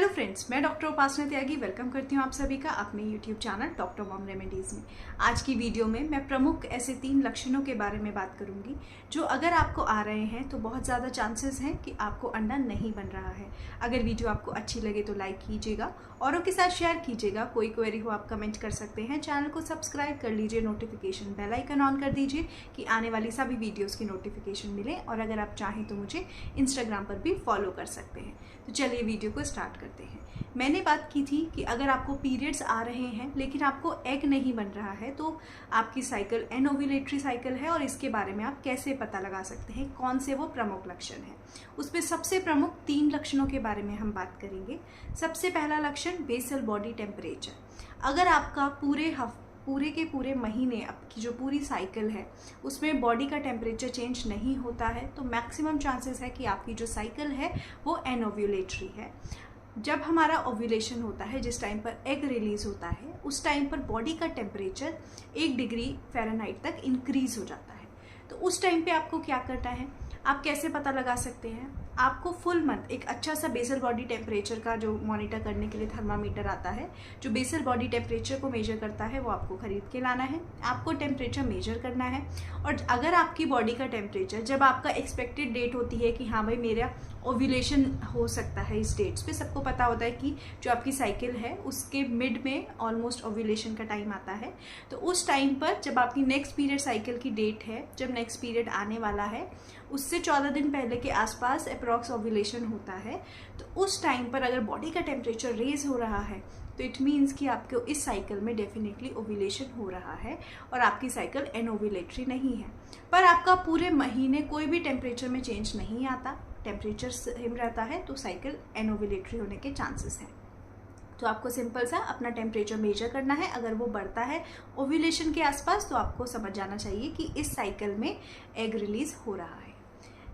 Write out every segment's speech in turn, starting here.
Hello friends, मैं doctor उपासना त्यागी welcome करती हूँ आप सभी का अपने YouTube channel doctor mom remedies में। आज की वीडियो में मैं प्रमुख ऐसे 3 लक्षणों के बारे में बात करूँगी जो अगर आपको आ रहे हैं तो बहुत ज़्यादा चांसेस हैं कि आपको अंडा नहीं बन रहा है। अगर वीडियो आपको अच्छी लगे तो लाइक कीजिएगा, औरों के साथ शेयर कीजिएगा। कोई क्वेरी हो आप कमेंट कर सकते हैं। चैनल को सब्सक्राइब कर लीजिए, नोटिफिकेशन बेल आइकन ऑन कर दीजिए कि आने वाली सभी वीडियोज़ की नोटिफिकेशन मिले। और अगर आप चाहें तो मुझे इंस्टाग्राम पर भी फॉलो कर सकते हैं। तो चलिए वीडियो को स्टार्ट करते हैं। मैंने बात की थी कि अगर आपको पीरियड्स आ रहे हैं लेकिन आपको एग नहीं बन रहा है तो आपकी साइकिल एनओव्यूलेटरी साइकिल है, और इसके बारे में आप कैसे पता लगा सकते हैं, कौन से वो प्रमुख लक्षण हैं। उसमें सबसे प्रमुख 3 लक्षणों के बारे में हम बात करेंगे। सबसे पहला लक्षण बेसल बॉडी टेम्परेचर। अगर आपका पूरे के पूरे महीने आपकी जो पूरी साइकिल है उसमें बॉडी का टेम्परेचर चेंज नहीं होता है तो मैक्सिमम चांसेस है कि आपकी जो साइकिल है वो एनओव्यूलेटरी है। जब हमारा ओव्यूलेशन होता है, जिस टाइम पर एग रिलीज होता है, उस टाइम पर बॉडी का टेम्परेचर 1 डिग्री फ़ारेनहाइट तक इंक्रीज हो जाता है। तो उस टाइम पे आपको क्या करना है, आप कैसे पता लगा सकते हैं? आपको फुल मंथ एक अच्छा सा बेसल बॉडी टेम्परेचर का जो मॉनिटर करने के लिए थर्मामीटर आता है, जो बेसल बॉडी टेम्परेचर को मेजर करता है, वो आपको खरीद के लाना है। आपको टेम्परेचर मेजर करना है, और अगर आपकी बॉडी का टेम्परेचर, जब आपका एक्सपेक्टेड डेट होती है कि हाँ भाई मेरा ओव्यूलेशन हो सकता है, इस डेट्स पे सबको पता होता है कि जो आपकी साइकिल है उसके मिड में ऑलमोस्ट ओव्यूलेशन का टाइम आता है। तो उस टाइम पर जब आपकी नेक्स्ट पीरियड साइकिल की डेट है, जब नेक्स्ट पीरियड आने वाला है, उससे 14 दिन पहले के आसपास अप्रॉक्स ओव्यूलेशन होता है। तो उस टाइम पर अगर बॉडी का टेम्परेचर रेज हो रहा है तो इट मीन्स कि आपको इस साइकिल में डेफिनेटली ओव्यूलेशन हो रहा है और आपकी साइकिल एनओव्यूलेटरी नहीं है। पर आपका पूरे महीने कोई भी टेम्परेचर में चेंज नहीं आता, टेम्परेचर सेम रहता है, तो साइकिल एनओव्यूलेटरी होने के चांसेस हैं। तो आपको सिंपल सा अपना टेम्परेचर मेजर करना है। अगर वो बढ़ता है ओव्यूलेशन के आसपास तो आपको समझ जाना चाहिए कि इस साइकिल में एग रिलीज हो रहा है।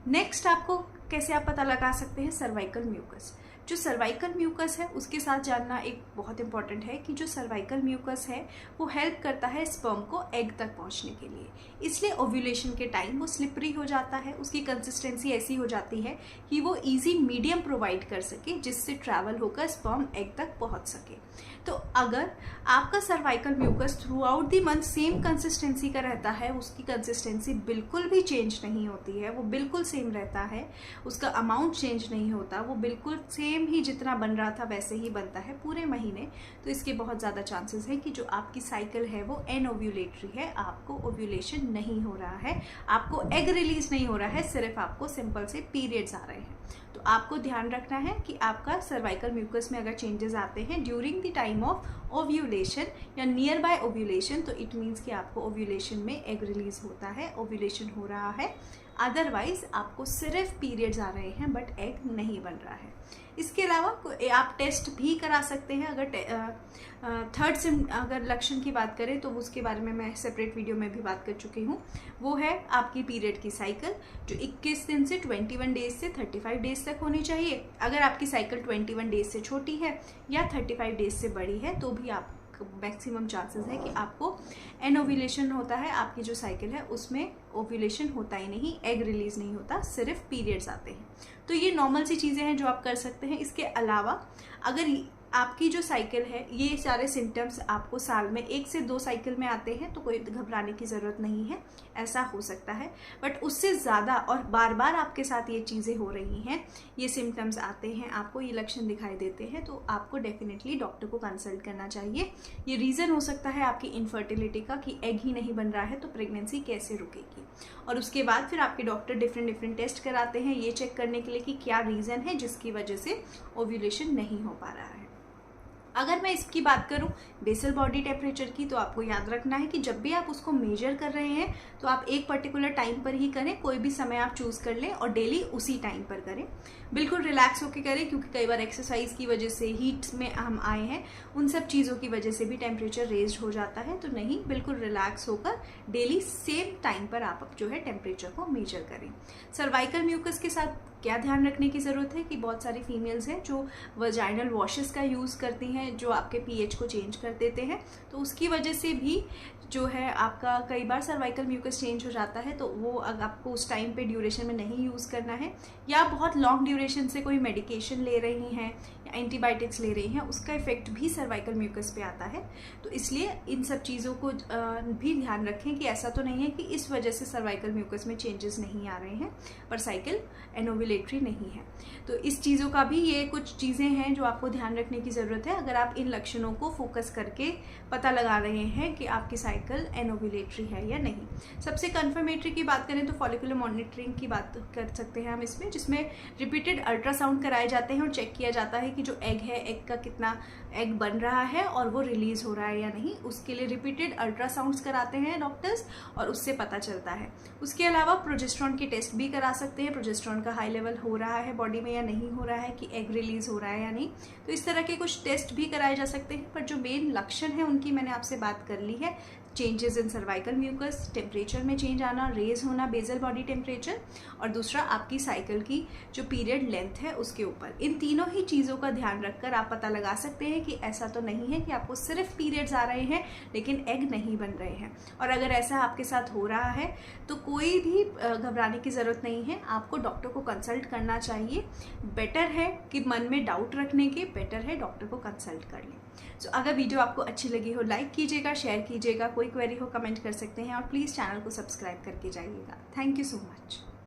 नेक्स्ट आपको कैसे आप पता लगा सकते हैं? Cervical mucus. जो सर्वाइकल म्यूकस है उसके साथ जानना एक बहुत इंपॉर्टेंट है कि जो सर्वाइकल म्यूकस है वो हेल्प करता है स्पर्म को एग तक पहुंचने के लिए। इसलिए ओव्यूलेशन के टाइम वो स्लिपरी हो जाता है, उसकी कंसिस्टेंसी ऐसी हो जाती है कि वो इजी मीडियम प्रोवाइड कर सके जिससे ट्रैवल होकर स्पर्म एग तक पहुंच सके। तो अगर आपका cervical mucus throughout the month same consistency का रहता है, उसकी कंसिस्टेंसी बिल्कुल भी चेंज नहीं होती है, वो बिल्कुल सेम रहता है, उसका अमाउंट चेंज नहीं होता, वो बिल्कुल सेम ही जितना बन रहा था वैसे ही बनता है पूरे महीने, तो इसके बहुत ज़्यादा चांसेस है कि जो आपकी साइकिल है वो एनओव्यूलेटरी है। आपको ओव्यूलेशन नहीं हो रहा है, आपको एग रिलीज नहीं हो रहा है, सिर्फ आपको सिंपल से पीरियड्स आ रहे हैं। तो आपको ध्यान रखना है कि आपका सर्वाइकल म्यूकस में अगर चेंजेस आते हैं during the time of ovulation या नियर बाय ओव्यूलेशन, तो इट मीन्स कि आपको ओव्यूलेशन में एग रिलीज होता है, ओव्यूलेशन हो रहा है। अदरवाइज आपको सिर्फ पीरियड्स आ रहे हैं बट एग नहीं बन रहा है। इसके अलावा आप टेस्ट भी करा सकते हैं। अगर लक्षण की बात करें तो उसके बारे में मैं सेपरेट वीडियो में भी बात कर चुकी हूँ। वो है आपकी पीरियड की साइकिल, जो 21 दिन से 21 डेज से 35 डेज तक होनी चाहिए। अगर आपकी साइकिल 21 डेज से छोटी है या 35 डेज से बड़ी है तो भी आप मैक्सिमम चांसेस है कि आपको एनओव्यूलेशन होता है। आपकी जो साइकिल है उसमें ओव्यूलेशन होता ही नहीं, एग रिलीज नहीं होता, सिर्फ पीरियड्स आते हैं। तो ये नॉर्मल सी चीज़ें हैं जो आप कर सकते हैं। इसके अलावा अगर आपकी जो साइकिल है, ये सारे सिम्टम्स आपको साल में 1 से 2 साइकिल में आते हैं तो कोई घबराने की ज़रूरत नहीं है, ऐसा हो सकता है। बट उससे ज़्यादा और बार बार आपके साथ ये चीज़ें हो रही हैं, ये सिम्टम्स आते हैं, आपको ये लक्षण दिखाई देते हैं, तो आपको डेफिनेटली डॉक्टर को कंसल्ट करना चाहिए। ये रीज़न हो सकता है आपकी इनफर्टिलिटी का कि एग ही नहीं बन रहा है, तो प्रेगनेंसी कैसे रुकेगी। और उसके बाद फिर आपके डॉक्टर डिफरेंट टेस्ट कराते हैं ये चेक करने के लिए कि क्या रीज़न है जिसकी वजह से ओव्यूलेशन नहीं हो पा रहा है। अगर मैं इसकी बात करूं बेसल बॉडी टेम्परेचर की, तो आपको याद रखना है कि जब भी आप उसको मेजर कर रहे हैं तो आप एक पर्टिकुलर टाइम पर ही करें। कोई भी समय आप चूज़ कर लें और डेली उसी टाइम पर करें। बिल्कुल रिलैक्स होकर करें, क्योंकि कई बार एक्सरसाइज की वजह से, हीट में हम आए हैं, उन सब चीज़ों की वजह से भी टेम्परेचर रेज हो जाता है। तो नहीं, बिल्कुल रिलैक्स होकर डेली सेम टाइम पर आप जो है टेम्परेचर को मेजर करें। सर्वाइकल म्यूकस के साथ क्या ध्यान रखने की ज़रूरत है कि बहुत सारी फीमेल्स हैं जो वजाइनल वॉशेस का यूज़ करती हैं, जो आपके पीएच को चेंज कर देते हैं, तो उसकी वजह से भी जो है आपका कई बार सर्वाइकल म्यूकस चेंज हो जाता है, तो वो अगर आपको उस टाइम पे ड्यूरेशन में नहीं यूज़ करना है, या बहुत लॉन्ग ड्यूरेशन से कोई मेडिकेशन ले रही हैं या एंटीबायोटिक्स ले रही हैं, उसका इफेक्ट भी सर्वाइकल म्यूकस पे आता है। तो इसलिए इन सब चीज़ों को भी ध्यान रखें कि ऐसा तो नहीं है कि इस वजह से सर्वाइकल म्यूकस में चेंजेस नहीं आ रहे हैं पर साइकिल एनोवुलेटरी नहीं है। तो इस चीज़ों का भी ये कुछ चीज़ें हैं जो आपको ध्यान रखने की ज़रूरत है अगर आप इन लक्षणों को फोकस करके पता लगा रहे हैं कि आपकी साइकिल एनोवुलेटरी है या नहीं। सबसे कन्फर्मेटरी की बात करें तो फॉलिकुलर मॉनिटरिंग की बात कर सकते हैं हम इसमें, जिसमें रिपीटेड अल्ट्रासाउंड कराए जाते हैं और चेक किया जाता है कि जो एग है, एग का कितना एग बन रहा है और वो रिलीज हो रहा है या नहीं। उसके लिए रिपीटेड अल्ट्रासाउंड्स कराते हैं डॉक्टर्स और उससे पता चलता है। उसके अलावा प्रोजेस्टेरॉन के टेस्ट भी करा सकते हैं, प्रोजेस्टेरॉन का हाई लेवल हो रहा है बॉडी में या नहीं हो रहा है, कि एग रिलीज हो रहा है या नहीं। तो इस तरह के कुछ टेस्ट भी कराए जा सकते हैं, पर जो मेन लक्षण है उनकी मैंने आपसे बात कर ली है। Changes in cervical mucus, temperature में चेंज आना, रेज होना बेसल बॉडी टेम्परेचर, और दूसरा आपकी साइकिल की जो पीरियड लेंथ है उसके ऊपर। इन तीनों ही चीज़ों का ध्यान रखकर आप पता लगा सकते हैं कि ऐसा तो नहीं है कि आपको सिर्फ पीरियड्स आ रहे हैं लेकिन एग नहीं बन रहे हैं। और अगर ऐसा आपके साथ हो रहा है तो कोई भी घबराने की ज़रूरत नहीं है, आपको डॉक्टर को कंसल्ट करना चाहिए। बेटर है कि मन में डाउट रखने के, बेटर है डॉक्टर को कंसल्ट कर लें। सो अगर वीडियो आपको अच्छी लगी हो लाइक कीजिएगा, शेयर कीजिएगा, कोई क्वेरी हो कमेंट कर सकते हैं और प्लीज़ चैनल को सब्सक्राइब करके जाइएगा। Thank you so much.